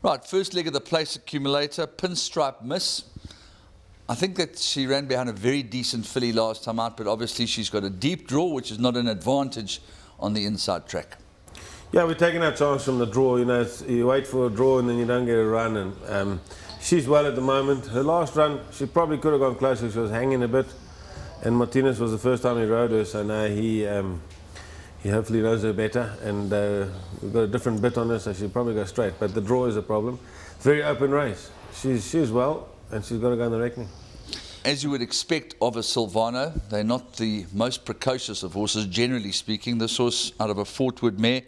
Right, first leg of the place accumulator, Pinstripe Miss. I think that she ran behind a very decent filly last time out, but obviously she's got a deep draw, which is not an advantage on the inside track. Yeah, we're taking our chance from the draw. You know, you wait for a draw and then you don't get a run. And she's well at the moment. Her last run, she probably could have gone closer. She was hanging a bit. And Martinez was the first time he rode her, so now he hopefully knows her better. And we've got a different bit on her, so she'll probably go straight. But the draw is a problem. Very open race. She's well, and she's got to go in the reckoning. As you would expect of a Silvano, they're not the most precocious of horses, generally speaking. This horse out of a Fortwood mare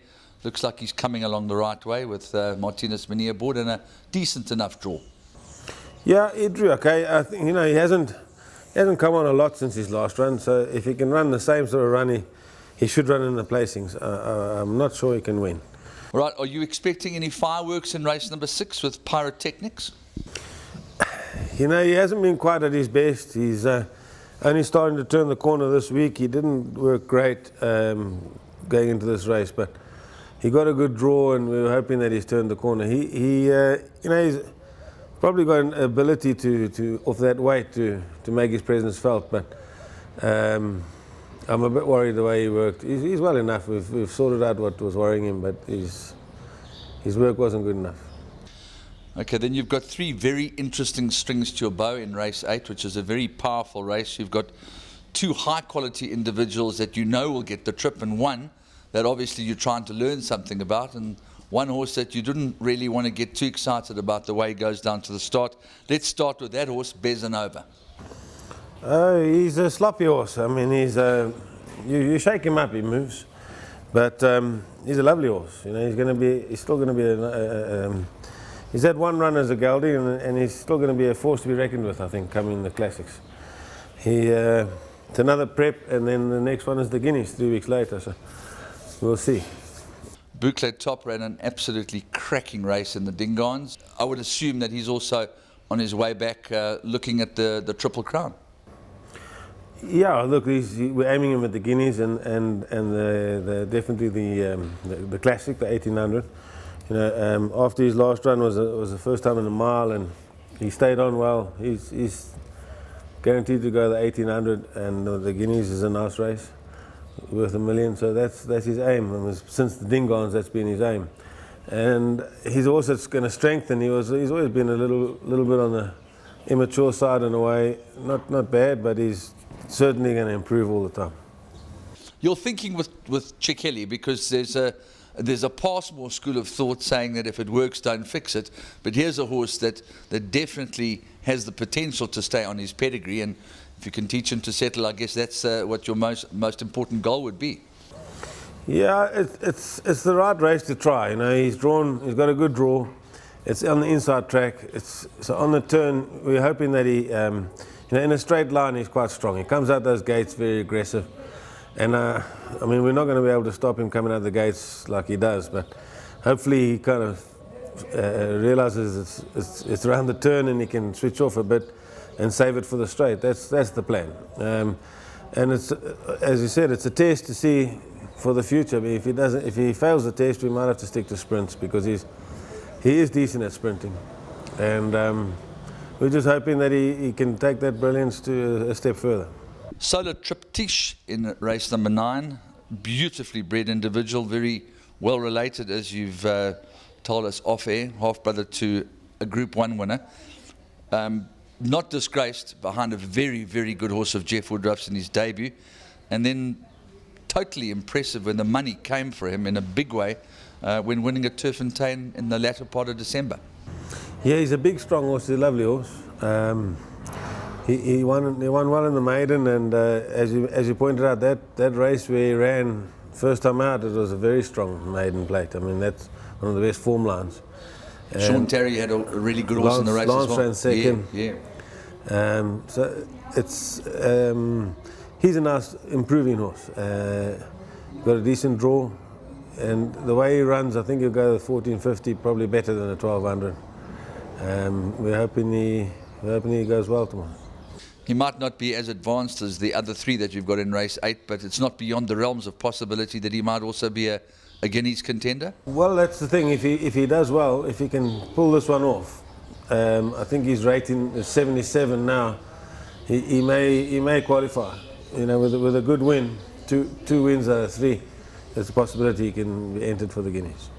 looks like he's coming along the right way with Martinez Mini aboard and a decent enough draw. Yeah, he drew okay. I think, you know, he hasn't come on a lot since his last run, so if he can run the same sort of run, he should run in the placings. I'm not sure he can win. Right, are you expecting any fireworks in race number 6 with Pyrotechnics? You know, he hasn't been quite at his best. He's only starting to turn the corner this week. He didn't work great going into this race, but he got a good draw, and we were hoping that he's turned the corner. You know, he's probably got an ability to off that weight to make his presence felt, but I'm a bit worried the way he worked. He's well enough. We've sorted out what was worrying him, but his work wasn't good enough. Okay, then you've got 3 very interesting strings to your bow in race 8, which is a very powerful race. You've got 2 high-quality individuals that you know will get the trip, and one that obviously you're trying to learn something about, and one horse that you didn't really want to get too excited about the way he goes down to the start. Let's start with that horse, Bezanova. He's a sloppy horse. I mean, you shake him up, he moves, but he's a lovely horse. You know, he's still going to be he's had 1 run as a geldie, and he's still going to be a force to be reckoned with, I think, coming in the classics. It's another prep, and then the next one is the Guineas 3 weeks later, so we'll see. Boucle Top ran an absolutely cracking race in the Dingaans. I would assume that he's also on his way back looking at the Triple Crown. Yeah, look, we're aiming him at the Guineas and definitely the Classic, the 1800. You know, after his last run was the first time in a mile, and he stayed on well. He's guaranteed to go the 1800, and the Guineas is a nice race, worth $1 million. So that's his aim. And since the Dingaans, that's been his aim. And he's also going to strengthen. He's always been a little bit on the immature side in a way. Not bad, but he's certainly going to improve all the time. You're thinking with Chikeli, because there's a Passmore school of thought saying that if it works, don't fix it. But here's a horse that definitely has the potential to stay on his pedigree, and if you can teach him to settle, I guess that's what your most important goal would be. Yeah, it's the right race to try. You know, he's got a good draw. It's on the inside track. So on the turn, we're hoping that he, you know, in a straight line, he's quite strong. He comes out those gates very aggressive. And I mean, we're not going to be able to stop him coming out the gates like he does, but hopefully he kind of realizes it's around the turn and he can switch off a bit and save it for the straight. That's the plan. And it's, as you said, it's a test to see for the future. I mean, if he fails the test, we might have to stick to sprints, because he is decent at sprinting, and we're just hoping that he can take that brilliance to a step further. Solar Triptych in race number 9, beautifully bred individual, very well related, as you've told us off air, half brother to a Group 1 winner. Not disgraced behind a very, very good horse of Jeff Woodruff's in his debut, and then totally impressive when the money came for him in a big way when winning at TURFFONTEIN in the latter part of December. Yeah, he's a big, strong horse. He's a lovely horse. He won well in the maiden, and as you pointed out, that race where he ran first time out, it was a very strong maiden plate. I mean, that's one of the best form lines. Sean Terry had a really good horse in the race Lance as well. ran second. Yeah. So it's he's a nice improving horse. Got a decent draw, and the way he runs, I think he'll go the 1450, probably better than a 1200. We're hoping he goes well tomorrow. He might not be as advanced as the other 3 that you've got in race 8, but it's not beyond the realms of possibility that he might also be a a Guineas contender? Well, that's the thing. If he does well, if he can pull this one off, I think his rating is 77 now. He may qualify. You know, with a good win, two wins out of three, there's a possibility he can be entered for the Guineas.